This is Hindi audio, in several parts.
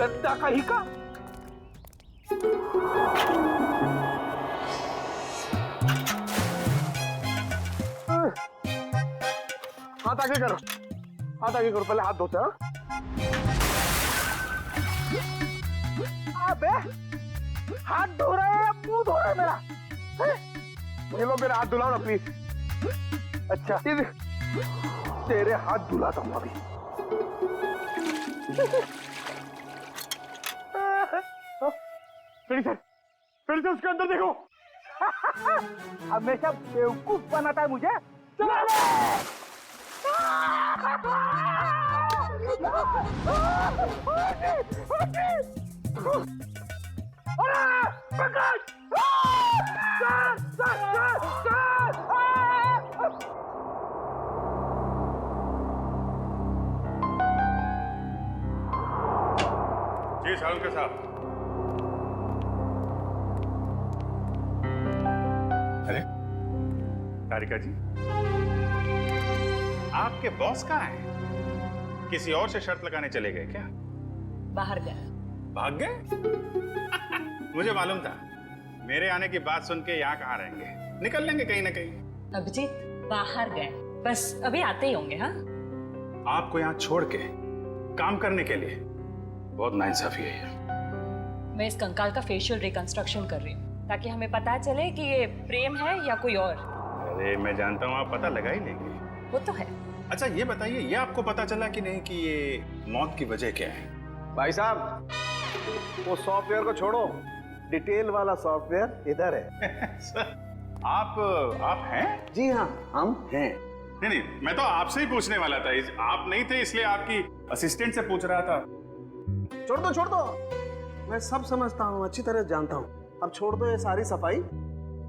गद्दा कहीं का। हाथ आगे करो, हाथ आगे करो, पहले हाथ धोते हैं। अबे हाथ धो रहा है या मुंह धो रहा है मेरा? ये लो मेरा हाथ धुलाओ ना प्लीज। अच्छा तेरे हाथ धुलाता हूं अभी। फिर से उसके अंदर देखो। हमेशा बेवकूफ बनाता है मुझे। चलो जी सालुंके साहब। अरे तारिका जी, आपके बॉस कहाँ हैं? किसी और से शर्त लगाने चले गए क्या? बाहर गए। भाग गए? मुझे मालूम था, मेरे आने की बात सुन के यहाँ कहाँ रहेंगे, निकल लेंगे कहीं ना कहीं। अभिजीत बाहर गए, बस अभी आते ही होंगे। हाँ, आपको यहाँ छोड़ के काम करने के लिए बहुत नाइंसाफी है ये। मैं इस कंकाल का फेशियल रिकंस्ट्रक्शन कर रही हूँ ताकि हमें पता चले कि ये प्रेम है या कोई और। अरे मैं जानता हूँ आप पता लगा ही लेंगे। वो तो है। अच्छा ये बताइए, ये आपको पता चला कि नहीं कि ये मौत की वजह क्या है? भाई साहब, वो सॉफ्टवेयर को छोड़ो, डिटेल वाला सॉफ्टवेयर इधर है। सर, आप हैं? जी हाँ, हम हैं। नहीं, मैं तो आपसे ही पूछने वाला था। आप नहीं थे इसलिए आपकी असिस्टेंट से पूछ रहा था। छोड़ दो, मैं सब समझता हूँ, अच्छी तरह जानता हूँ। अब छोड़ दो ये सारी सफाई,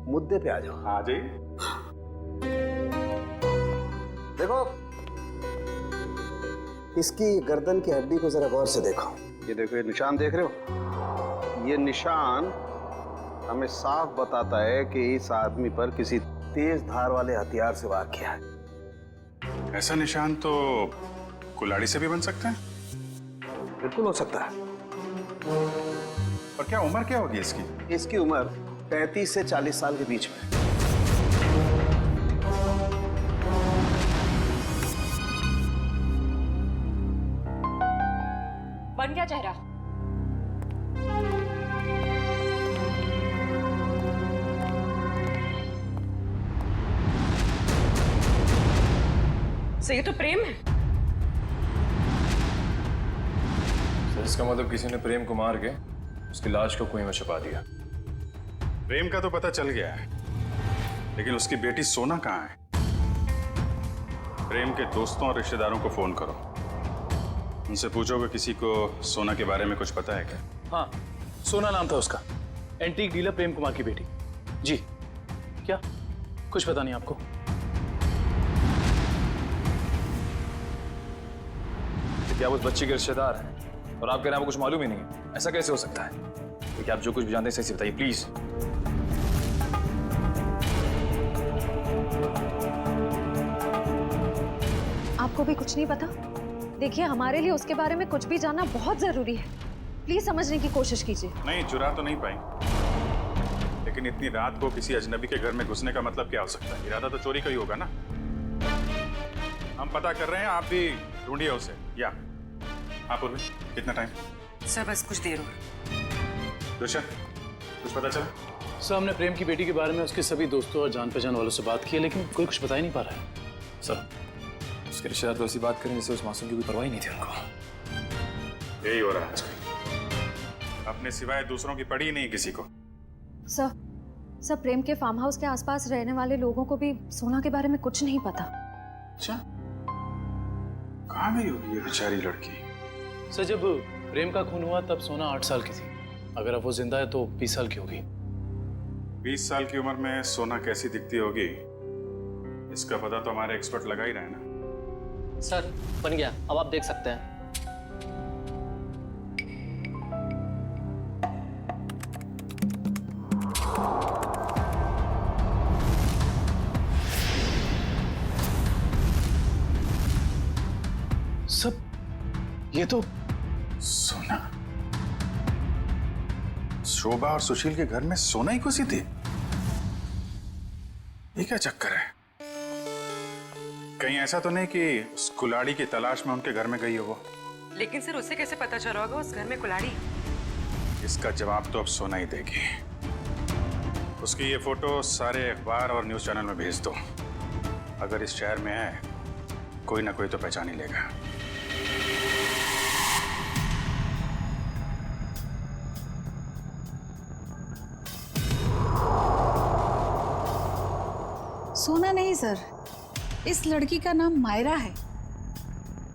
मुद्दे पे आ जाओ। आ जाइए। देखो, इसकी गर्दन की हड्डी को जरा गौर से देखो। ये देखो, ये निशान देख रहे हो? ये निशान हमें साफ बताता है कि इस आदमी पर किसी तेज धार वाले हथियार से वार किया है। ऐसा निशान तो कुल्हाड़ी से भी बन सकता है। बिल्कुल हो सकता है। और क्या उम्र क्या होगी इसकी? इसकी उम्र 35 से 40 साल के बीच में। बन गया चेहरा। सही तो प्रेम है। सर इसका मतलब किसी ने प्रेम को मार के उसकी लाश को कुएं में छुपा दिया। प्रेम का तो पता चल गया है, लेकिन उसकी बेटी सोना कहाँ है? प्रेम के दोस्तों और रिश्तेदारों को फोन करो, उनसे पूछोगे किसी को सोना के बारे में कुछ पता है क्या? हाँ, सोना नाम था उसका, एंटीक डीलर प्रेम कुमार की बेटी। जी क्या कुछ पता नहीं आपको? क्या आप उस बच्ची के रिश्तेदार हैं और आपके नाम को कुछ मालूम ही नहीं है? ऐसा कैसे हो सकता है? क्योंकि आप जो कुछ भी जानते हैं सही से बताइए प्लीज। आपको भी कुछ नहीं पता? देखिए, हमारे लिए उसके बारे में कुछ भी जानना बहुत जरूरी है। प्लीज समझने की कोशिश कीजिए। नहीं, चुरा तो नहीं पाई, लेकिन इतनी रात को किसी अजनबी के घर में घुसने का मतलब क्या हो सकता है? इरादा तो चोरी का ही होगा ना। हम पता कर रहे हैं, आप भी ढूंढिए उसे। या आप उर्वी, कितना टाइम? सर बस कुछ देर और। दुष्यंत, कुछ पता चला? सर हमने प्रेम की बेटी के बारे में उसके सभी दोस्तों और जान पहचान वालों से बात की है, लेकिन कोई कुछ बता ही नहीं पा रहा है। सर उसके रिश्तेदार तो ऐसी बात करें जैसे उस मासूम की कोई परवाह ही नहीं थी उनको। यही हो रहा है आजकल, अपने सिवाय दूसरों की पड़ी ही नहीं किसी को। सर प्रेम के फार्म हाउस के आसपास रहने वाले लोगों को भी सोना के बारे में कुछ नहीं पता। अच्छा, कहाँ गई होगी ये बेचारी लड़की? सर जब प्रेम का खून हुआ तब सोना 8 साल की थी। अगर अब वो जिंदा है तो 20 साल की होगी। 20 साल की उम्र में सोना कैसी दिखती होगी, इसका पता तो हमारे एक्सपर्ट लगा ही रहे ना। सर बन गया, अब आप देख सकते हैं। सब ये तो सोना शोभा और सुशील के घर में सोना ही घुसी थी? ये क्या चक्कर है? कहीं ऐसा तो नहीं कि उस कुलाड़ी की तलाश में उनके घर में गई हो वो? लेकिन सर उसे कैसे पता चला होगा उस घर में कुल्हाड़ी? इसका जवाब तो अब सोना ही देगी। उसकी ये फोटो सारे अखबार और न्यूज़ चैनल में भेज दो। अगर इस शहर में है कोई ना कोई तो पहचान ही लेगा। सोना नहीं सर, इस लड़की का नाम मायरा है।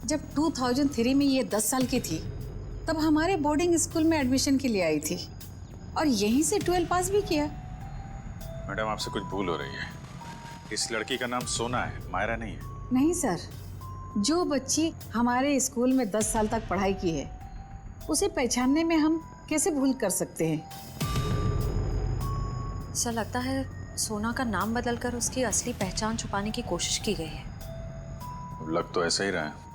जब 2003 में ये 10 साल की थी तब हमारे बोर्डिंग स्कूल में एडमिशन के लिए आई थी और यहीं से 12 पास भी किया। मैडम आपसे कुछ भूल हो रही है। इस लड़की का नाम सोना है, मायरा नहीं है। नहीं सर, जो बच्ची हमारे स्कूल में 10 साल तक पढ़ाई की है उसे पहचानने में हम कैसे भूल कर सकते हैं। सर लगता है सोना का नाम बदलकर उसकी असली पहचान छुपाने की कोशिश की गई है। लग तो ऐसा ही रहा है।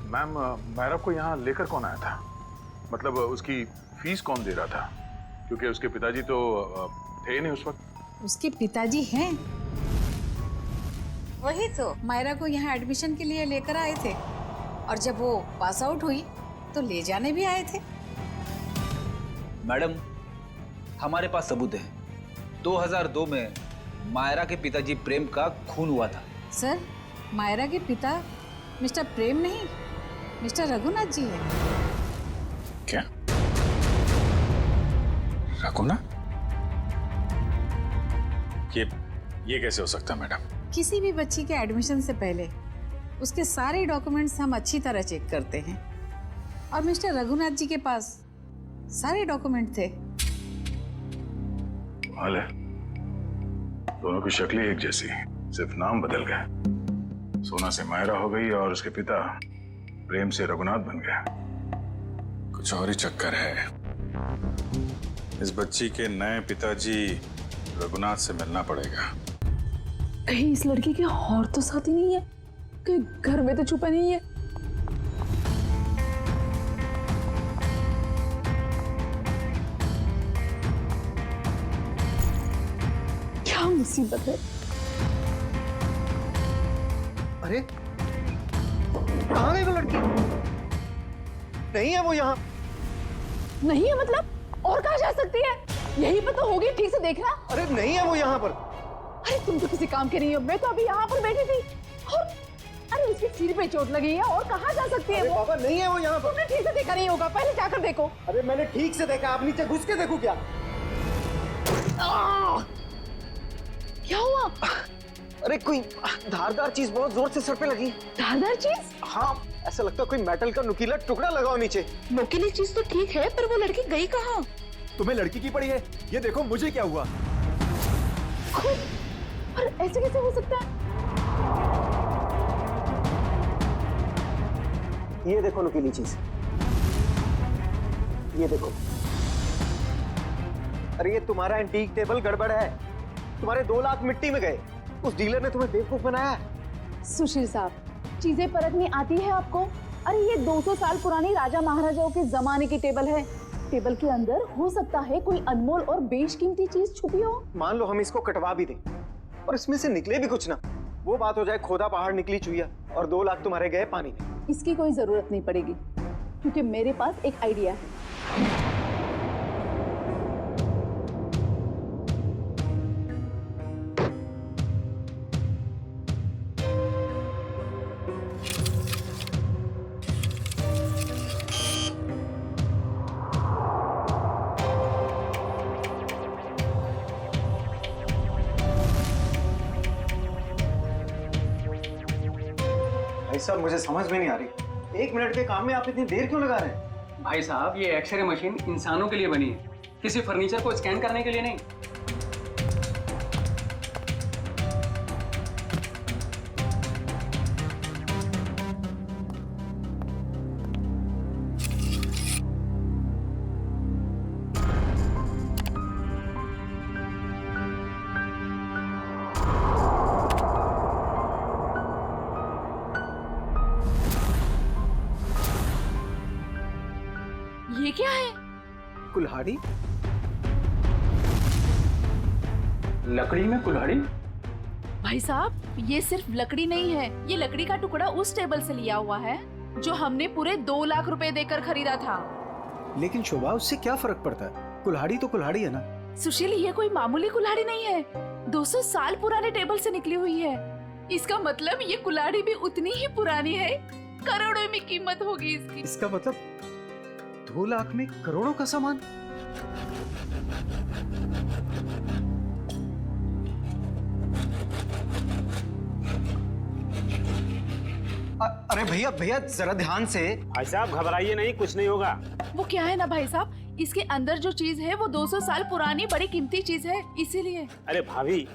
मैम, मायरा को यहाँ लेकर कौन आया था? मतलब उसकी फीस कौन दे रहा था? क्योंकि उसके पिताजी तो थे नहीं उस वक्त। उसके पिताजी हैं, वही तो मायरा को यहाँ एडमिशन के लिए लेकर आए थे और जब वो पास आउट हुई तो ले जाने भी आए थे। मैडम, हमारे पास सबूत है। 2002 में मायरा के पिताजी प्रेम का खून हुआ था। सर, मायरा के पिता मिस्टर प्रेम नहीं, मिस्टर रघुनाथ जी है। क्या? रघुनाथ? ये कैसे हो सकता है मैडम? किसी भी बच्ची के एडमिशन से पहले उसके सारे डॉक्यूमेंट्स हम अच्छी तरह चेक करते हैं और मिस्टर रघुनाथ जी के पास सारे डॉक्यूमेंट थे। हाल है, दोनों की शक्लें एक जैसी, सिर्फ नाम बदल गए। सोना से मायरा हो गई और उसके पिता प्रेम से रघुनाथ बन गए। कुछ और ही चक्कर है। इस बच्ची के नए पिताजी रघुनाथ से मिलना पड़ेगा। कहीं इस लड़की के और तो साथी नहीं है? कहीं घर में तो छुपा नहीं है? क्या मुसीबत है? अरे कहाँ गई वो लड़की? नहीं है वो यहाँ। नहीं है मतलब? और कहाँ जा सकती है? यही पर तो होगी, ठीक से देखना। अरे नहीं है वो यहाँ पर। अरे तुम तो किसी काम के नहीं हो, मैं तो अभी यहाँ पर बैठी थी और अरे उसके सिर पे चोट लगी है और कहाँ जा सकती है वो? पापा नहीं है वो यहाँ पर। तुमने ठीक से देखा नहीं होगा, पहले जाकर देखो। अरे मैंने ठीक से देखा, आप नीचे घुस के देखो क्या? क्या हुआ? अरे कोई धारदार चीज बहुत जोर से सर पे लगी। धारदार चीज? हाँ, ऐसा लगता है कोई मेटल का नुकीला टुकड़ा लगाओ नीचे। नुकीली चीज तो ठीक है, पर वो लड़की गई कहाँ? तुम्हें लड़की की पड़ी है? ये देखो मुझे क्या हुआ। और ऐसे कैसे हो सकता है? ये देखो नुकीली चीज, ये देखो। अरे ये तुम्हारा एंटीक टेबल गड़बड़ है। तुम्हारे 2 लाख मिट्टी में गए। उस डीलर ने तुम्हें बेवकूफ बनाया है। सुशील साहब, चीजें परखनी आती है आपको? अरे ये 200 साल पुरानी राजा महाराजाओं के जमाने की टेबल है। टेबल के अंदर हो सकता है कोई अनमोल और बेशकीमती चीज छुपी हो। मान लो हम इसको कटवा भी दें और इसमें से निकले भी कुछ ना, वो बात हो जाए खोदा पहाड़ निकली चुईया और 2 लाख तुम्हारे गए पानी में। इसकी कोई जरूरत नहीं पड़ेगी क्योंकि मेरे पास एक आइडिया है। भाई साहब मुझे समझ में नहीं आ रही, 1 मिनट के काम में आप इतनी देर क्यों लगा रहे हैं? भाई साहब, ये एक्सरे मशीन इंसानों के लिए बनी है, किसी फर्नीचर को स्कैन करने के लिए नहीं। ये क्या है? कुल्हाड़ी? लकड़ी में कुल्हाड़ी? भाई साहब, ये सिर्फ लकड़ी नहीं है, ये लकड़ी का टुकड़ा उस टेबल से लिया हुआ है जो हमने पूरे 2 लाख रुपए देकर खरीदा था। लेकिन शोभा, उससे क्या फर्क पड़ता है? कुल्हाड़ी तो कुल्हाड़ी है ना। सुशील, ये कोई मामूली कुल्हाड़ी नहीं है, 200 साल पुराने टेबल से निकली हुई है। इसका मतलब ये कुल्हाड़ी भी उतनी ही पुरानी है, करोड़ों में कीमत होगी इसकी। इसका मतलब 2 लाख में करोड़ों का सामान? अरे भैया भैया, जरा ध्यान से। भाई साहब घबराइए नहीं, कुछ नहीं होगा। वो क्या है ना भाई साहब, इसके अंदर जो चीज है वो 200 साल पुरानी बड़ी कीमती चीज है, इसीलिए। अरे भाभी,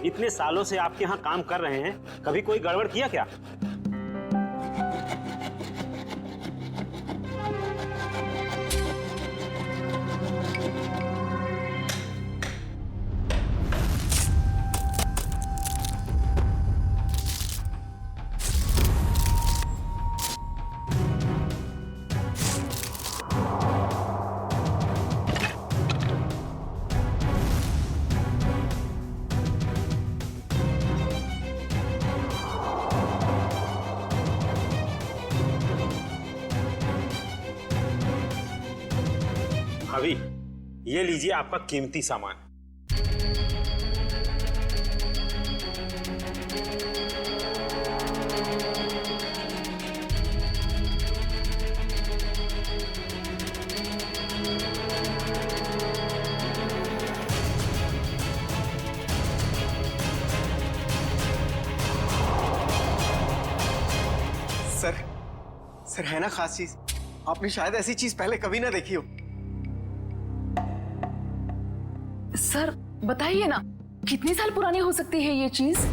इतने सालों से आपके यहाँ काम कर रहे हैं, कभी कोई गड़बड़ किया क्या? भाभी, ये लीजिए आपका कीमती सामान। सर है ना खास चीज? आपने शायद ऐसी चीज पहले कभी ना देखी हो। सर बताइए ना, कितने साल पुरानी हो सकती है ये चीज?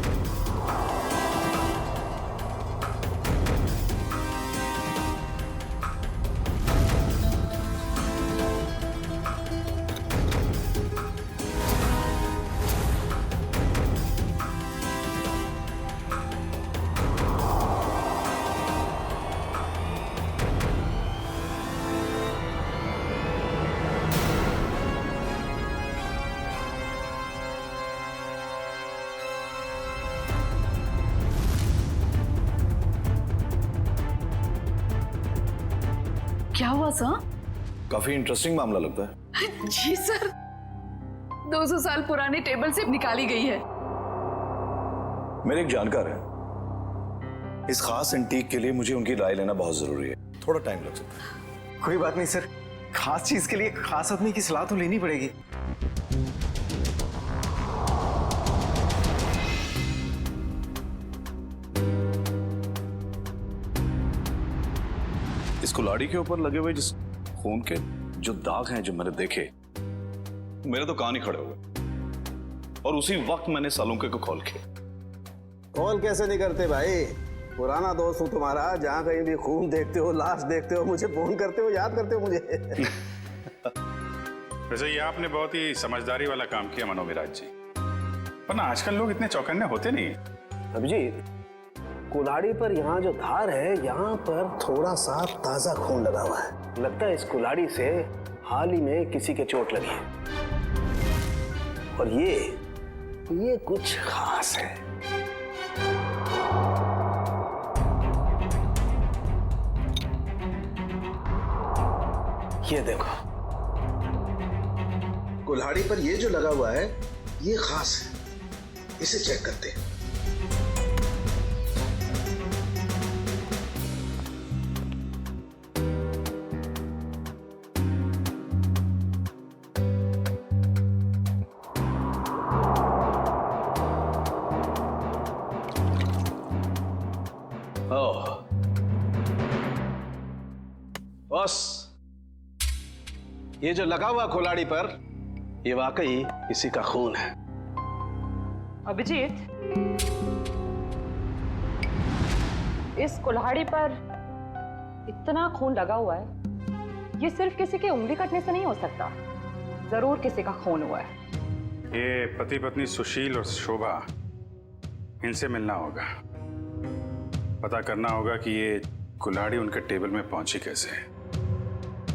क्या हुआ सर? काफी इंटरेस्टिंग मामला लगता है। जी सर, 200 साल पुरानी टेबल से निकाली गई है। मेरे एक जानकार है, इस खास एंटीक के लिए मुझे उनकी राय लेना बहुत जरूरी है, थोड़ा टाइम लग सकता है। कोई बात नहीं सर, खास चीज के लिए खास आदमी की सलाह तो लेनी पड़ेगी। इस कुल्हाड़ी के ऊपर लगे हुए जिस खून के जो दाग हैं जो मैंने देखे, मेरे तो कान ही खड़े हो गए। और उसी वक्त मैंने सालुंके को कॉल किया। कॉल कैसे नहीं करते भाई, पुराना दोस्त हूं तुम्हारा, जहां कहीं भी खून देखते हो, लाश देखते हो, मुझे फोन करते हो, याद करते हो मुझे। वैसे ये आपने बहुत ही समझदारी वाला काम किया मनोविराज जी, वरना आजकल लोग इतने चौकन्ने होते नहीं। अभिजीत, कुल्हाड़ी पर यहाँ जो धार है, यहाँ पर थोड़ा सा ताजा खून लगा हुआ है। लगता है इस कुल्हाड़ी से हाल ही में किसी के चोट लगी है। और ये कुछ खास है। ये देखो, कुल्हाड़ी पर ये जो लगा हुआ है ये खास है, इसे चेक करते हैं। बस ये जो लगा हुआ कुल्हाड़ी पर, ये वाकई किसी का खून है। अभिजीत, इस कुल्हाड़ी पर इतना खून लगा हुआ है, ये सिर्फ किसी के उंगली कटने से नहीं हो सकता, जरूर किसी का खून हुआ है। ये पति पत्नी सुशील और शोभा, इनसे मिलना होगा, पता करना होगा कि ये कुल्हाड़ी उनके टेबल में पहुंची कैसे।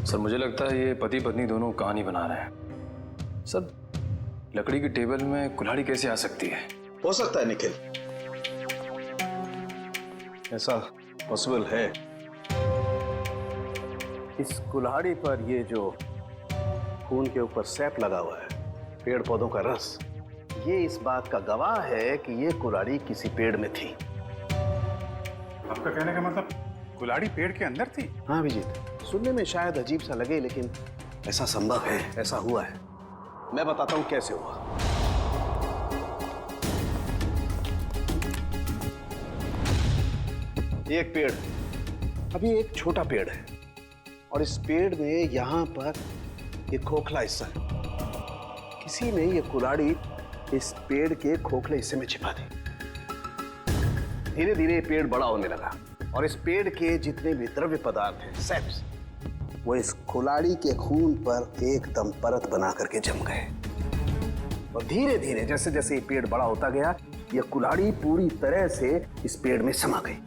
सर मुझे लगता है ये पति पत्नी दोनों कहानी बना रहे हैं। सर लकड़ी की टेबल में कुल्हाड़ी कैसे आ सकती है? हो सकता है निखिल, ऐसा पॉसिबल है। इस कुल्हाड़ी पर ये जो खून के ऊपर सैप लगा हुआ है, पेड़ पौधों का रस, ये इस बात का गवाह है कि ये कुल्हाड़ी किसी पेड़ में थी। आपका कहने का मतलब कुल्हाड़ी पेड़ के अंदर थी? हाँ अभिजीत, सुनने में शायद अजीब सा लगे लेकिन ऐसा संभव है, ऐसा हुआ है। मैं बताता हूं कैसे हुआ। एक पेड़, अभी एक छोटा पेड़ है और इस पेड़ में यहां पर एक खोखला हिस्सा है। किसी ने ये कुल्हाड़ी इस पेड़ के खोखले हिस्से में छिपा दी। धीरे धीरे पेड़ बड़ा होने लगा और इस पेड़ के जितने भी द्रव्य पदार्थ हैं, सेप्स, वो इस कुल्हाड़ी के खून पर एकदम परत बना करके जम गए। और धीरे धीरे जैसे जैसे ये पेड़ बड़ा होता गया, ये कुल्हाड़ी पूरी तरह से इस पेड़ में समा गई।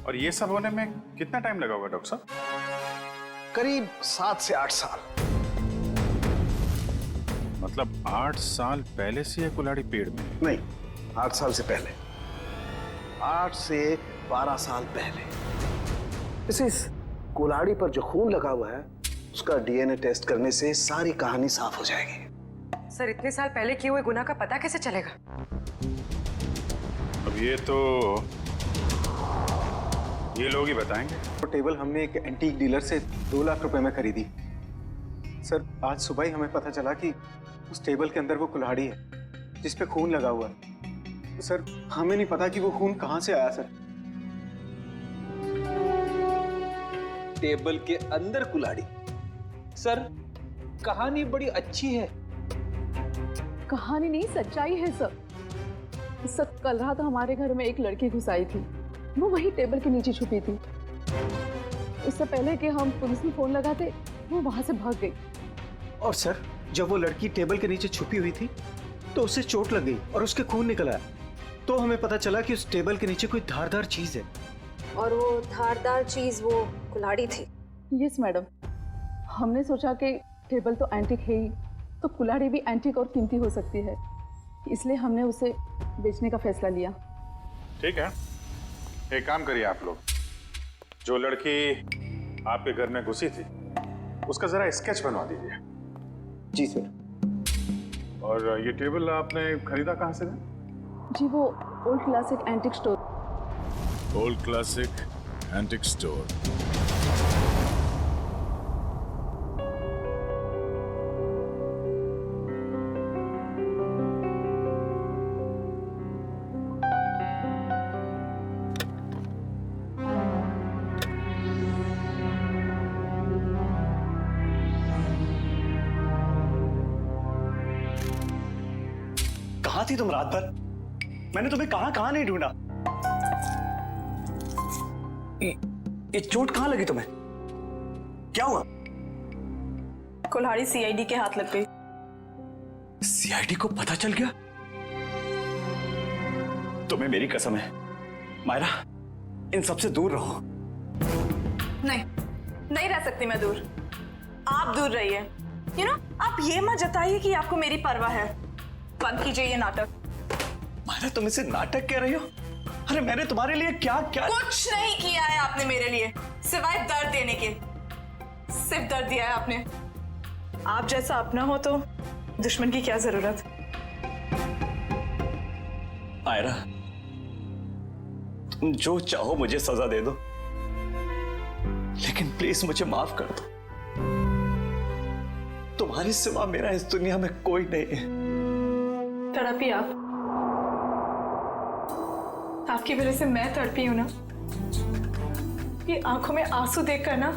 और ये सब होने में कितना टाइम लगा होगा डॉक्टर साहब? करीब 7 से 8 साल। मतलब 8 साल पहले से ये कुल्हाड़ी पेड़ में? नहीं, 8 साल से पहले, 8 से 12 साल पहले। इस कुल्हाड़ी पर जो खून लगा हुआ है, उसका डीएनए टेस्ट करने से सारी कहानी साफ हो जाएगी। सर इतने साल पहले किए हुए गुनाह का पता कैसे चलेगा? अब ये लोग ही बताएंगे। वो टेबल हमने एक एंटीक डीलर से 2 लाख रुपए में खरीदी। सर आज सुबह ही हमें पता चला कि उस टेबल के अंदर वो कुल्हाड़ी है जिस पे खून लगा हुआ है। तो सर हमें नहीं पता कि वो खून कहां से आया। सर टेबल के अंदर कुल्हाड़ी? सर कहानी बड़ी अच्छी है। कहानी नहीं, सच्चाई है सर। सर कल रात हमारे घर में एक लड़की घुस आई थी, वो वही टेबल के नीचे छुपी थी। उससे पहले कि हम पुलिस में फोन लगाते, वो वहां से भाग गई। और सर जब वो लड़की टेबल के नीचे छुपी हुई थी तो उसे चोट लग गई और उसके खून निकल आया। तो हमें पता चला कि उस टेबल के नीचे कोई धारदार चीज है। और वो धारदार चीज वो कुल्हाड़ी थी। यस मैडम, हमने सोचा कि टेबल तो एंटीक है ही, तो कुल्हाड़ी भी एंटीक और कीमती हो सकती है, इसलिए हमने उसे बेचने का फैसला लिया। ठीक है, एक काम करिए आप लोग, जो लड़की आपके घर में घुसी थी उसका जरा स्केच बनवा दीजिए। जी सर। और ये टेबल आपने खरीदा कहाँ से? जी वो old classic antique store. Old classic antique store. कहाँ थी तुम रात भर? मैंने तुम्हें कहाँ नहीं ढूंढा। ये चोट कहाँ लगी तुम्हें? क्या हुआ? कुल्हाड़ी सीआईडी के हाथ लग गई। सीआईडी को पता चल गया? तुम्हें मेरी कसम है मायरा, इन सबसे दूर रहो। नहीं रह सकती मैं दूर। आप दूर रहिए। आप ये मत जताइए कि आपको मेरी परवाह है। बंद कीजिए ये नाटक। मायरा तुम इसे नाटक कह रही हो? अरे मैंने तुम्हारे लिए क्या क्या कुछ नहीं किया है आपने मेरे लिए, सिवाय दर्द देने के। सिर्फ दर्द दिया है आपने। आप जैसा अपना हो तो दुश्मन की क्या जरूरत। मायरा तुम जो चाहो मुझे सजा दे दो, लेकिन प्लीज मुझे माफ कर दो। तुम्हारे सिवा मेरा इस दुनिया में कोई नहीं है। तड़पी आप। आपकी वजह से मैं तड़पी हूं ना। ये आंखों में आंसू देखकर ना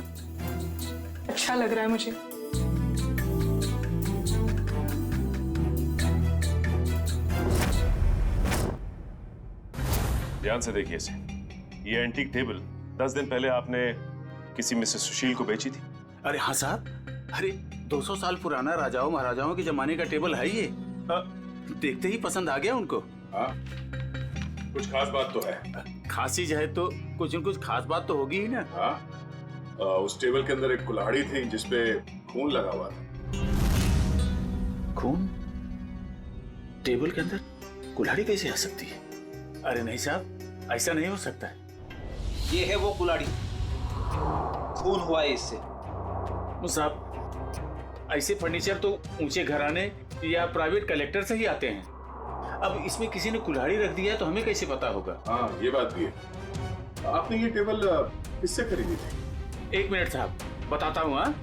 अच्छा लग रहा है मुझे। ध्यान से देखिए इसे। ये एंटीक टेबल 10 दिन पहले आपने किसी मिसेस सुशील को बेची थी। अरे हाँ साहब, अरे 200 साल पुराना राजाओं महाराजाओं के जमाने का टेबल है ये। देखते ही पसंद आ गया उनको। हाँ, कुछ खास बात तो है। खास चीज है तो कुछ न कुछ खास बात तो होगी ही ना। हाँ, उस टेबल के अंदर एक कुल्हाड़ी थी जिसपे खून लगा हुआ था। खून? टेबल के अंदर कुल्हाड़ी कैसे आ सकती है? अरे नहीं साहब, ऐसा नहीं हो सकता है। ये है वो कुल्हाड़ी, खून हुआ है इससे। साहब, ऐसे फर्नीचर तो ऊंचे घराने या प्राइवेट कलेक्टर से ही आते हैं। अब इसमें किसी ने कुल्हाड़ी रख दिया है तो हमें कैसे पता होगा? हाँ, ये बात भी है। आपने ये टेबल किससे खरीदी थी? 1 मिनट साहब, बताता हूँ। हाँ,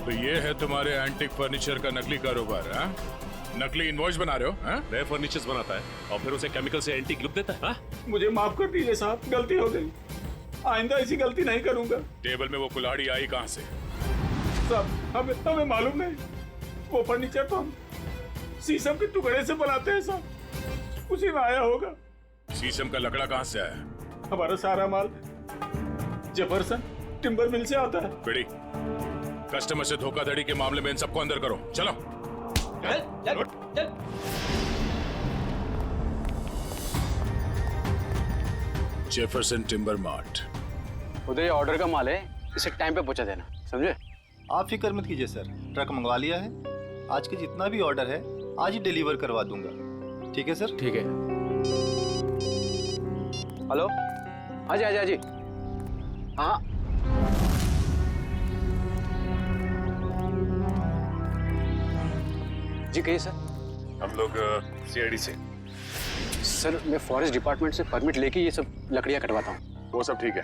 तो ये है तुम्हारे एंटिक फर्नीचर का नकली कारोबार, हाँ? नकली इनवॉइस बना रहे हो, हाँ? नए फर्नीचर्स बनाता है और फिर उसे केमिकल से एंटीक लुक देता है, हाँ? मुझे माफ कर दीजिए साहब, गलती हो गई। आइंदा ऐसी गलती नहीं करूंगा। टेबल में वो कुल्हाड़ी आई कहाँ से? साहब, हमें मालूम नहीं। वो फर्नीचर तो हम शीशम के टुकड़े से बनाते हैं साहब, उसी में आया होगा। शीशम का लकड़ा कहाँ से आया? हमारा सारा माल जेफरसन टिम्बर मिल से आता है। बेड़ी, कस्टमर से धोखाधड़ी के मामले में इन सबको अंदर करो। चलो। चल। Jefferson timber mart. उधर ये ऑर्डर का माल है, इसे टाइम पे पहुंचा देना, समझे? आप फिक्र मत कीजिए सर, ट्रक मंगवा लिया है। आज के जितना भी ऑर्डर है आज ही डिलीवर करवा दूंगा। ठीक है सर? ठीक है। हेलो, हाँ जी। हाँ, जी कहिए सर। हम लोग सीआईडी से। सर, मैं फॉरेस्ट डिपार्टमेंट से परमिट लेके ये सब लकड़ियाँ कटवाता हूँ। वो सब ठीक है,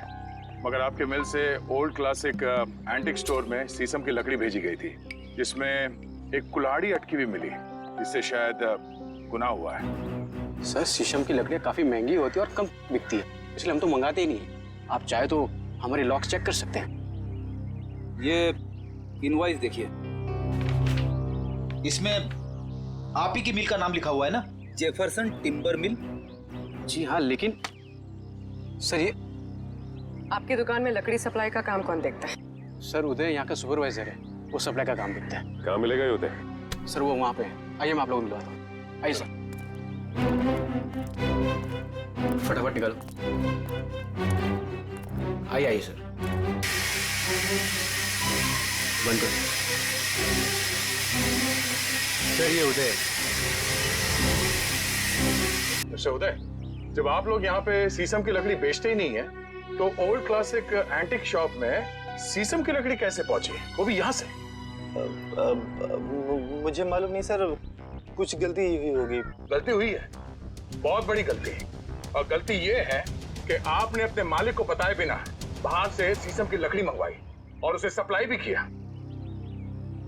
मगर आपके मिल से ओल्ड क्लासिक एंटिक स्टोर में शीशम की लकड़ी भेजी गई थी जिसमें एक कुल्हाड़ी अटकी हुई मिली, जिससे शायद गुनाह हुआ है। सर, शीशम की लकड़ियाँ काफी महंगी होती है और कम बिकती है, इसलिए हम तो मंगाते ही नहीं। आप चाहे तो हमारे लॉक्स चेक कर सकते हैं। ये इनवॉइस देखिए, इसमें आप ही की मिल का नाम लिखा हुआ है ना, जेफरसन टिम्बर मिल। जी हाँ, लेकिन सर ये आपकी दुकान में लकड़ी सप्लाई का काम कौन देखता है? सर, उदय यहाँ का सुपरवाइजर है, वो सप्लाई का काम देखता है। कहाँ मिलेगा ये उदय? सर, वो वहाँ पे है। आइए मैं आप लोगों को मिलवाता हूँ। आइए सर, फटाफट निकालो। आइए सर, बंद करो। सर, ये उदय। अच्छा उदय, जब आप लोग यहाँ पे शीशम की लकड़ी बेचते ही नहीं है, तो ओल्ड क्लासिक एंटिक शॉप में शीशम की लकड़ी कैसे पहुंची, वो भी यहाँ से? मुझे मालूम नहीं सर, कुछ गलती हुई होगी। गलती हुई है, बहुत बड़ी गलती है। और गलती ये है कि आपने अपने मालिक को बताए बिना बाहर से शीशम की लकड़ी मंगवाई और उसे सप्लाई भी किया।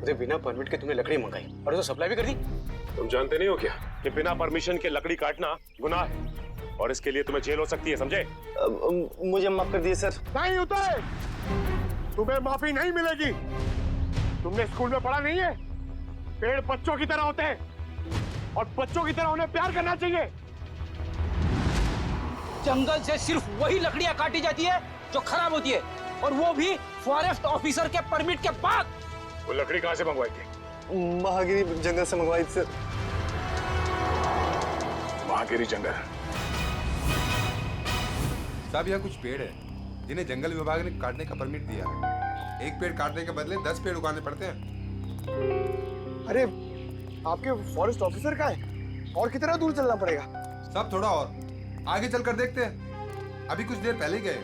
उदय, बिना परमिट के तुमने लकड़ी मंगाई और उसे सप्लाई भी कर दी। तुम जानते नहीं हो क्या कि बिना परमिशन के लकड़ी काटना गुनाह है और इसके लिए तुम्हें जेल हो सकती है, समझे? मुझे माफ कर दिए सर। नहीं उदय, तुम्हें माफी नहीं मिलेगी। तुमने स्कूल में पढ़ा नहीं है, पेड़ बच्चों की तरह होते हैं और बच्चों की तरह उन्हें प्यार करना चाहिए। जंगल से सिर्फ वही लकड़ियां काटी जाती है जो खराब होती है, और वो भी फॉरेस्ट ऑफिसर के परमिट के बाद। वो लकड़ी कहाँ से मंगवाई थी? महागिरी जंगल से मंगवाई थी सर। महागिरी जंगल? साहब, यहाँ कुछ पेड़ है जिन्हें जंगल विभाग ने काटने का परमिट दिया है। एक पेड़ काटने के बदले 10 पेड़ उगाने पड़ते हैं। अरे, आपके फॉरेस्ट ऑफिसर का है, और कितना दूर चलना पड़ेगा? सब थोड़ा और आगे चलकर देखते हैं, अभी कुछ देर पहले ही गए।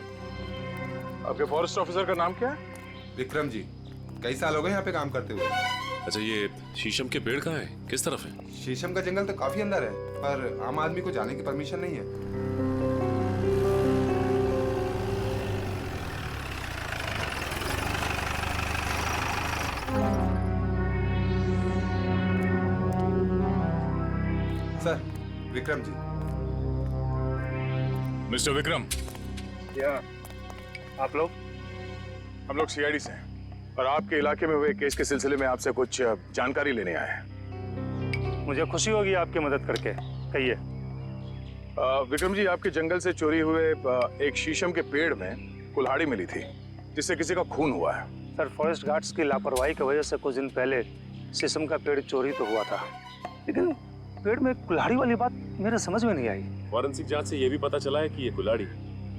आपके फॉरेस्ट ऑफिसर का नाम क्या है? विक्रम जी, कई साल हो गए यहाँ पे काम करते हुए। अच्छा, ये शीशम के पेड़ कहाँ है, किस तरफ है? शीशम का जंगल तो काफी अंदर है, पर आम आदमी को जाने की परमिशन नहीं है। सर, विक्रम जी। मिस्टर विक्रम, क्या आप लोग? हम लोग सीआईडी से हैं और आपके इलाके में हुए केस के सिलसिले में आपसे कुछ जानकारी लेने आए हैं। मुझे खुशी होगी आपकी मदद करके। कहिए। विक्रम जी, आपके जंगल से चोरी हुए एक शीशम के पेड़ में कुल्हाड़ी मिली थी जिससे किसी का खून हुआ है। सर, फॉरेस्ट गार्ड्स की लापरवाही की वजह से कुछ दिन पहले शीशम का पेड़ चोरी तो हुआ था, लेकिन पेड़ में कुल्हाड़ी वाली बात मेरे समझ में नहीं आई। फॉरेंसिक जांच से यह भी पता चला है कि ये कुल्हाड़ी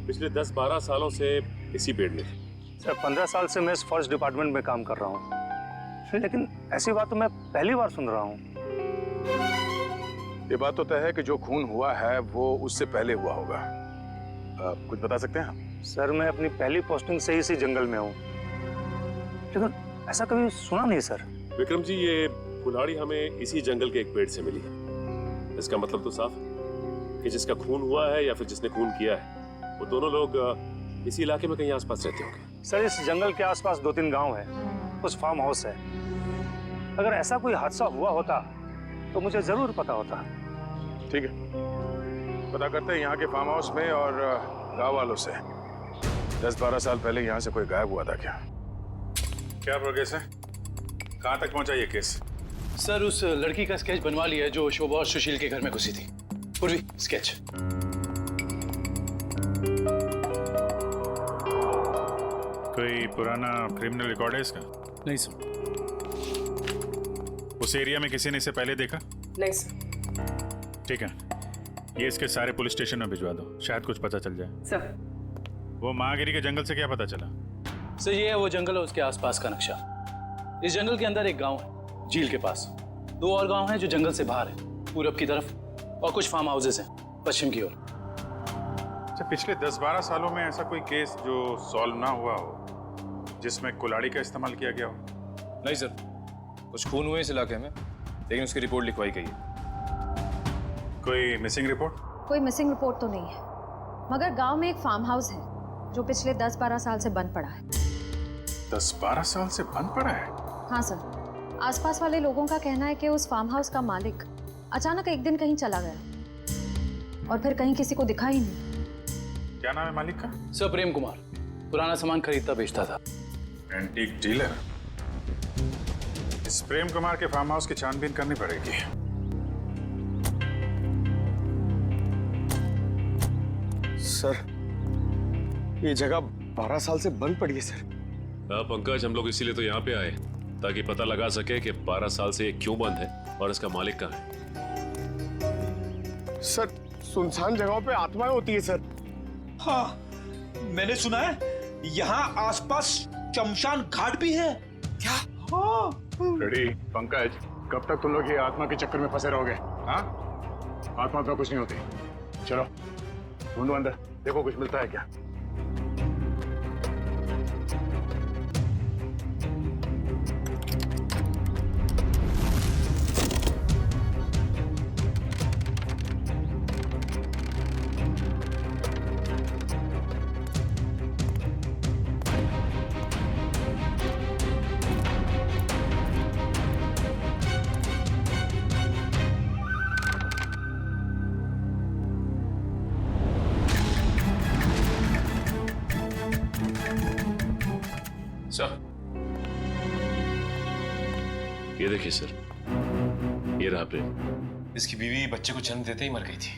पिछले 10-12 सालों से इसी पेड़ में थी। सर, 15 साल से मैं इस फॉरेस्ट डिपार्टमेंट में काम कर रहा हूँ, लेकिन ऐसी बात तो मैं पहली बार सुन रहा हूँ। ये बात तो तय है कि जो खून हुआ है वो उससे पहले हुआ होगा। कुछ बता सकते हैं? सर, मैं अपनी पहली पोस्टिंग से ही इसी जंगल में हूँ, लेकिन ऐसा कभी सुना नहीं सर। विक्रम जी, ये कुल्हाड़ी हमें इसी जंगल के एक पेड़ से मिली है। इसका मतलब तो साफ है कि जिसका खून हुआ है या फिर जिसने खून किया है वो दोनों लोग इसी इलाके में कहीं आसपास रहते होंगे। सर, इस जंगल के आसपास 2-3 गांव हैं, कुछ फार्म हाउस है। अगर ऐसा कोई हादसा हुआ होता तो मुझे जरूर पता होता। ठीक है, पता करते हैं यहाँ के फार्म हाउस में और गांव वालों से। 10-12 साल पहले यहाँ से कोई गायब हुआ था क्या? क्या प्रोग्रेस है? कहाँ तक पहुँचा ये केस? सर, उस लड़की का स्केच बनवा लिया है जो शोभा और सुशील के घर में घुसी थी। पूर्वी, स्केच। कोई पुराना क्रिमिनल रिकॉर्ड है इसका? नहीं सर। उस एरिया में किसी ने इसे पहले देखा? नहीं सर। ठीक है, ये इसके सारे पुलिस स्टेशन में भिजवा दो, शायद कुछ पता चल जाए। सर, वो महागिरी के जंगल से क्या पता चला? सर, ये है वो जंगल और उसके आसपास का नक्शा। इस जंगल के अंदर एक गांव है झील के पास, 2 और गांव हैं जो जंगल से बाहर है पूरब की तरफ, और कुछ फार्म हाउसेस हैं पश्चिम की ओर। अच्छा, पिछले 10-12 सालों में ऐसा कोई केस जो सॉल्व ना हुआ हो जिसमें कुल्हाड़ी का इस्तेमाल किया गया हो? नहीं सर, कुछ खून हुए इस इलाके में, लेकिन उसकी रिपोर्ट लिखवाई गई है। कोई मिसिंग रिपोर्ट? कोई मिसिंग रिपोर्ट तो नहीं है, मगर गांव में एक फार्म हाउस है जो पिछले 10-12 साल से बंद पड़ा है। 10-12 साल से बंद पड़ा है? हाँ सर, आसपास वाले लोगों का कहना है कि उस फार्म हाउस का मालिक अचानक एक दिन कहीं चला गया और फिर कहीं किसी को दिखा ही नहीं। क्या नाम है मालिक का? सर, प्रेम कुमार। पुराना सामान खरीदता बेचता था। Antique dealer? इस प्रेम कुमार के फार्म हाउस की छानबीन करनी पड़ेगी। सर, ये जगह 12 साल से बंद पड़ी है सर। हाँ पंकज, हम लोग इसीलिए तो यहाँ पे आए ताकि पता लगा सके कि 12 साल से ये क्यों बंद है और इसका मालिक कहाँ है। सर, सुनसान जगहों पे आत्माएं होती है सर। हाँ, मैंने सुना है यहाँ आसपास शमशान घाट भी है। क्या? हाँ। रेडी पंकज, कब तक तुम लोग ये आत्मा के चक्कर में फंसे रहोगे? हाँ, आत्मा तो कुछ नहीं होती। चलो ढूंढो अंदर, देखो कुछ मिलता है क्या। सर, ये देखिए सर, ये रहा प्रेम। इसकी बीवी बच्चे को जन्म देते ही मर गई थी।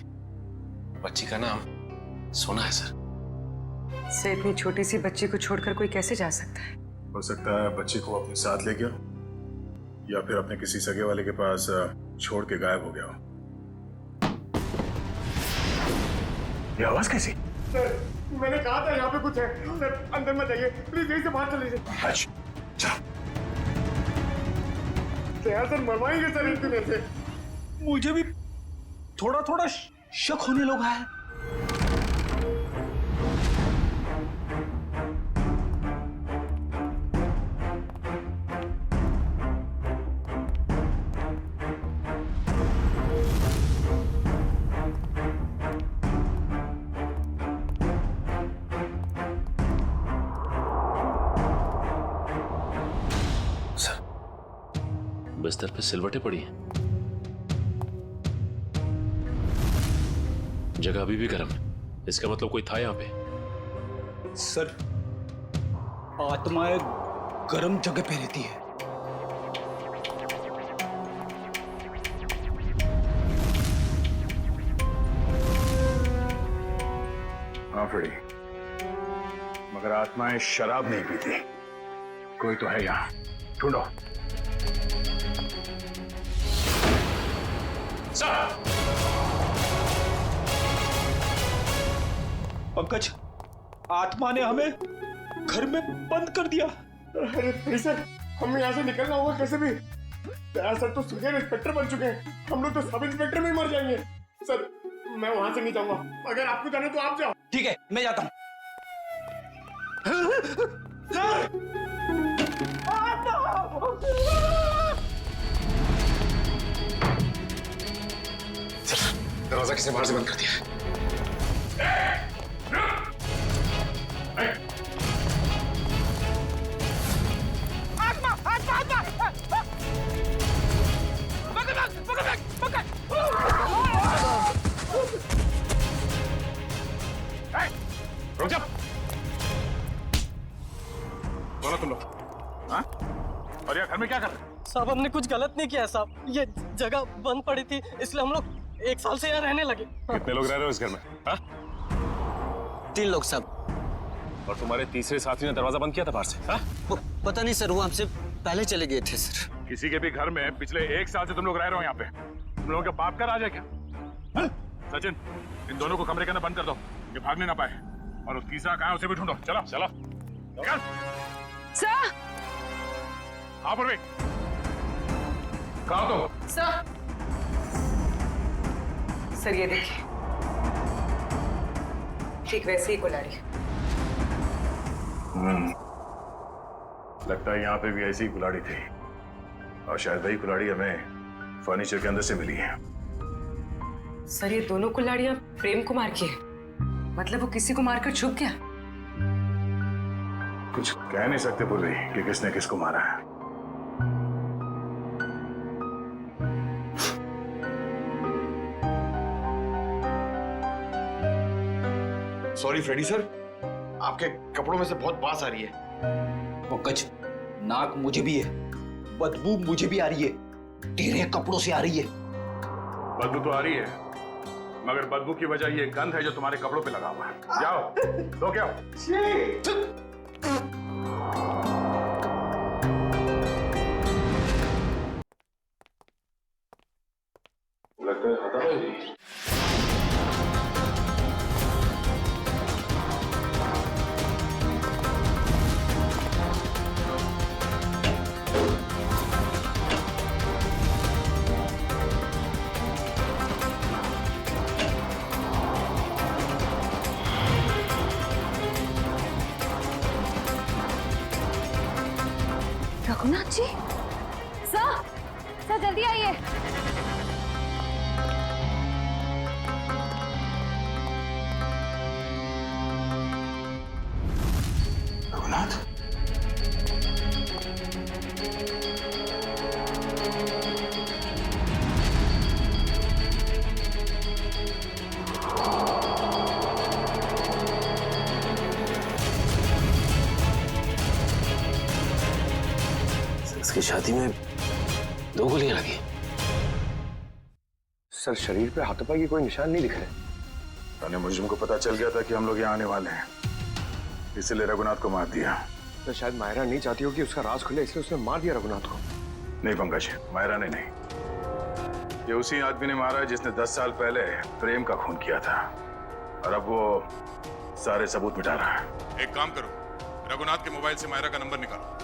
बच्ची का नाम सोना है सर। से इतनी छोटी सी बच्ची को छोड़कर कोई कैसे जा सकता है? हो सकता है बच्चे को अपने साथ ले गया या फिर अपने किसी सगे वाले के पास छोड़ के गायब हो गया हो। ये आवाज कैसी? सर, मैंने कहा था यहाँ पे कुछ है। सर, अंदर मत जाइए प्लीज, यहीं से बाहर चले जाइए। सर, मरवाएंगे सर एक दिन ऐसे। मुझे भी थोड़ा थोड़ा शक होने लगा है। बिस्तर पे सिलवटें पड़ी हैं। जगह अभी भी गर्म है, इसका मतलब कोई था यहाँ पे। सर, आत्माएं गर्म जगह पे रहती है। हाँ फ्रेडी, मगर आत्माएं शराब नहीं पीती। कोई तो है यहाँ, ढूंढो। पंकज, आत्मा ने हमें घर में बंद कर दिया। अरे सर, हमें यहाँ से निकलना होगा कैसे भी। सर तो सीनियर इंस्पेक्टर बन चुके हैं, हम लोग तो सब इंस्पेक्टर में ही मर जाएंगे। सर मैं वहां से नहीं जाऊंगा, अगर आपको जाना तो आप जाओ। ठीक है, मैं जाता हूँ। सर, दरवाजा किसने बाहर से बंद कर दिया है? रुक जा। बोलो तुम लोग, हाँ? और यार घर में क्या कर रहे हो? साहब हमने कुछ गलत नहीं किया साहब, ये जगह बंद पड़ी थी इसलिए हम लोग 1 साल से यहाँ रहने लगे। कितने लोग रह रहे हो इस घर में? हाँ? 3 लोग साहब। और तुम्हारे तीसरे साथी ने दरवाजा बंद किया था बाहर से? हाँ? पता नहीं सर, वो हमसे पहले चले गए थे सर। किसी के भी घर में पिछले 1 साल से तुम लोग रह रहे हो यहाँ पे, तुम लोगों के बाप का राज है क्या? हाँ? सचिन, इन दोनों को कमरे के अंदर बंद कर दो, ये भागने ना पाए। और वो तीसरा कहाँ है उसे भी ढूंढो। चलो चलो निकल। सर। हाँ पूर्वी, कहाँ हो तुम? सर ये देखिए, ठीक वैसे ही कुल्हाड़ी। लगता है यहाँ पे भी ऐसी ही कुल्हाड़ी थी, और शायद वही कुल्हाड़ी हमें फर्नीचर के अंदर से मिली है। सर ये दोनों कुल्हाड़ियां प्रेम कुमार की है, मतलब वो किसी को मारकर छुप गया। कुछ कह नहीं सकते पूर्वी कि किसने किसको मारा है। सॉरी फ्रेडी सर, आपके कपड़ों में से बहुत बास आ रही है। पंकज, नाक मुझे भी है, बदबू मुझे भी आ रही है, तेरे कपड़ों से आ रही है। बदबू तो आ रही है, मगर बदबू की वजह ये गंध है जो तुम्हारे कपड़ों पे लगा हुआ है। जाओ तो क्या लगता है खत्म है जी। रघुनाथ जी, सर जल्दी आइए। रघुनाथ, इसकी शादी में 2 गोलियां लगी। सर शरीर पे हाथों की कोई निशान नहीं दिख रहे। मुझे को पता चल गया था कि हम लोग यहाँ आने वाले हैं, इसलिए रघुनाथ को मार दिया। तो शायद मायरा नहीं चाहती हो कि उसका राज खुले, इसलिए उसने मार दिया रघुनाथ को। नहीं पंकज, मायरा ने नहीं, ये उसी आदमी ने मारा जिसने 10 साल पहले प्रेम का खून किया था, और अब वो सारे सबूत मिटा रहा है। एक काम करो, रघुनाथ के मोबाइल से मायरा का नंबर निकालो।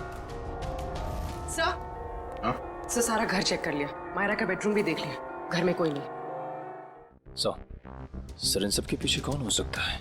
सर सारा घर चेक कर लिया, मायरा का बेडरूम भी देख लिया, घर में कोई नहीं। सर इन सब के पीछे कौन हो सकता है?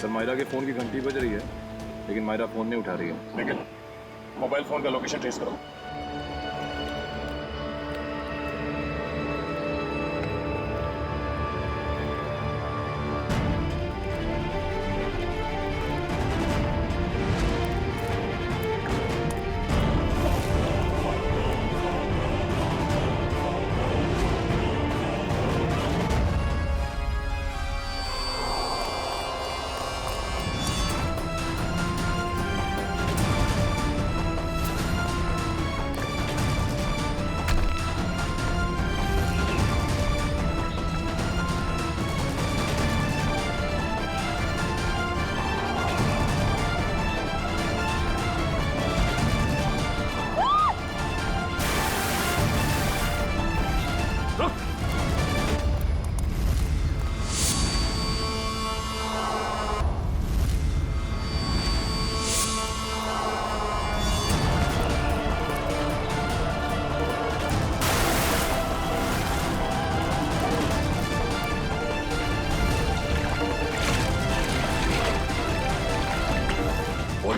सर मायरा के फोन की घंटी बज रही है, लेकिन मायरा फोन नहीं उठा रही है। लेकिन मोबाइल फोन का लोकेशन ट्रेस करो।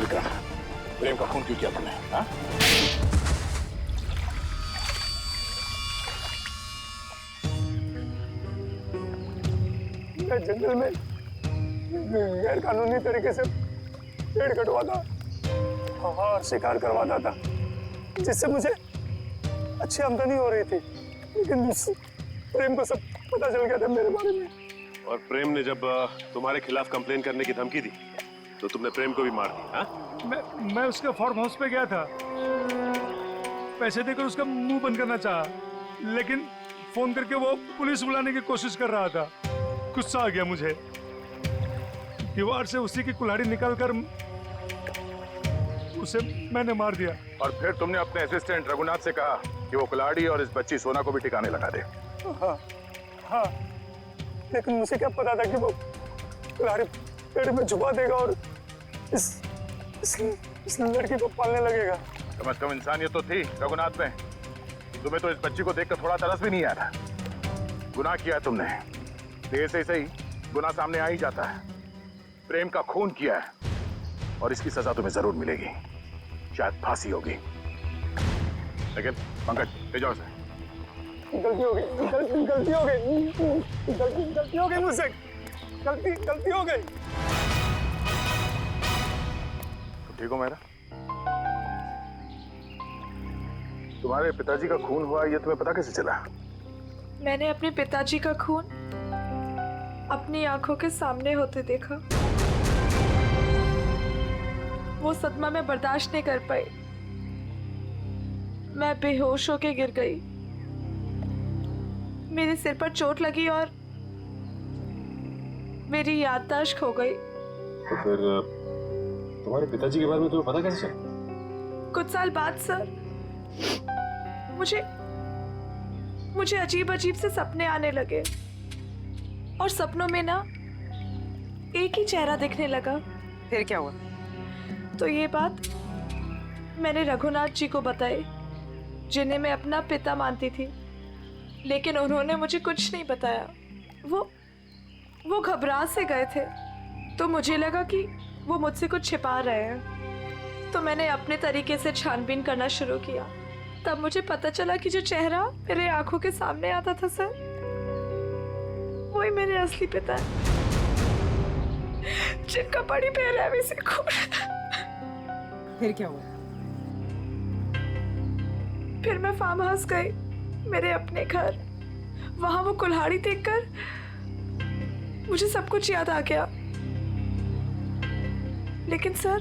विक्रम, प्रेम का खून क्यों किया तुमने? हाँ? मैं जंगल में गैर कानूनी तरीके से पेड़ कटवाता और शिकार करवाता था, जिससे मुझे अच्छी आमदनी हो रही थी। लेकिन प्रेम को सब पता चल गया था मेरे बारे में। और प्रेम ने जब तुम्हारे खिलाफ कंप्लेन करने की धमकी दी तो तुमने प्रेम को भी मार दिया? हाँ? मैं उसके फार्म हाउस पे गया था, पैसे देकर उसका मुंह बंद करना चाहा, लेकिन फोन करके वो पुलिस बुलाने की कोशिश कर रहा था। गुस्सा आ गया मुझे, दीवार से उसी की कुल्हाड़ी निकालकर उसे मैंने मार दिया। और फिर तुमने अपने असिस्टेंट रघुनाथ से कहा कि वो कुल्हाड़ी और इस बच्ची सोना को भी ठिकाने लगा दे। हाँ, हाँ, लेकिन मुझे क्या पता था कि वो कुल्हाड़ी पेड़ में छुपा देगा और इस लड़की को पालने लगेगा। कम से कम इंसानियत तो थी रघुनाथ में। तुम्हें तो इस बच्ची को देखकर थोड़ा तरस भी नहीं आया था। गुनाह किया है तुमने, देर से सही गुनाह सामने आ ही जाता है। प्रेम का खून किया है और इसकी सजा तुम्हें जरूर मिलेगी, शायद फांसी होगी। लेकिन पंकज, ले जाओ उसे। गलती हो गई, गलती हो गई, गलती हो गई मुझसे, गलती हो गई। तुम ठीक हो मेरा? तुम्हारे पिताजी का खून हुआ ये तुम्हें पता कैसे चला? मैंने अपने पिताजी का खून अपनी आंखों के सामने होते देखा। वो सदमा में बर्दाश्त नहीं कर पाई, मैं बेहोश होके गिर गई। मेरे सिर पर चोट लगी और मेरी याददाश्त खो गई। तो फिर तुम्हारे पिताजी के बारे में तुम्हें पता कैसे चला? कुछ साल बाद सर, मुझे अजीब अजीब से सपने आने लगे और सपनों में ना एक ही चेहरा दिखने लगा। फिर क्या हुआ? तो ये बात मैंने रघुनाथ जी को बताई, जिन्हें मैं अपना पिता मानती थी, लेकिन उन्होंने मुझे कुछ नहीं बताया। वो घबरा से गए थे, तो मुझे लगा कि वो मुझसे कुछ छिपा रहे हैं। तो मैंने अपने तरीके से छानबीन करना शुरू किया। तब मुझे पता चला कि जो चेहरा मेरे आंखों के सामने आता था सर, वही मेरे असली पिता है, जिनका बड़ी बेरहमी से खून। फिर क्या हुआ? फिर मैं फार्म हाउस गई, मेरे अपने घर। वहां वो कुल्हाड़ी देखकर मुझे सब कुछ याद आ गया। लेकिन सर,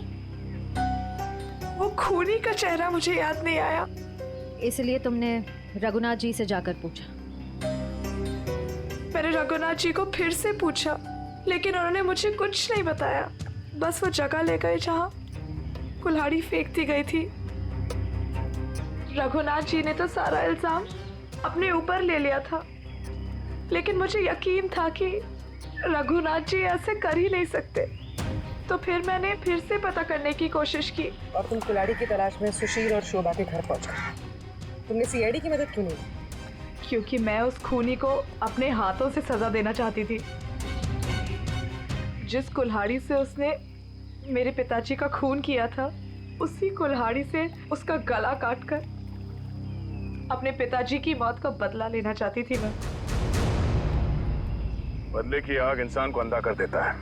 वो खूनी का चेहरा मुझे याद नहीं आया। इसलिए तुमने रघुनाथ जी से जाकर पूछा? मैंने रघुनाथ जी को फिर से पूछा, लेकिन उन्होंने मुझे कुछ नहीं बताया। बस वो जगह ले गए जहां कुल्हाड़ी फेंक दी गई थी। रघुनाथ जी ने तो सारा इल्जाम अपने ऊपर ले लिया था, लेकिन मुझे यकीन था कि रघुनाथ जी ऐसे कर ही नहीं सकते। तो फिर मैंने फिर से पता करने की कोशिश की। और तुम कुल्हाड़ी की तलाश में सुशील और शोभा के घर पहुंचे। तुमने सीआईडी की मदद क्यों नहीं? क्योंकि मैं उस खूनी को अपने हाथों से सजा देना चाहती थी। जिस कुल्हाड़ी से उसने मेरे पिताजी का खून किया था, उसी कुल्हाड़ी से उसका गला काटकर अपने पिताजी की मौत का बदला लेना चाहती थी मैं। बदले की आग इंसान को अंधा कर देता है।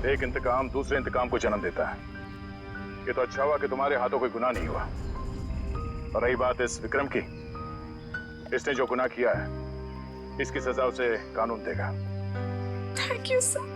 एक इंतकाम दूसरे इंतकाम को जन्म देता है। ये तो अच्छा हुआ कि तुम्हारे हाथों कोई गुनाह नहीं हुआ। और रही बात इस विक्रम की, इसने जो गुनाह किया है, इसकी सजा उसे कानून देगा। Thank you sir.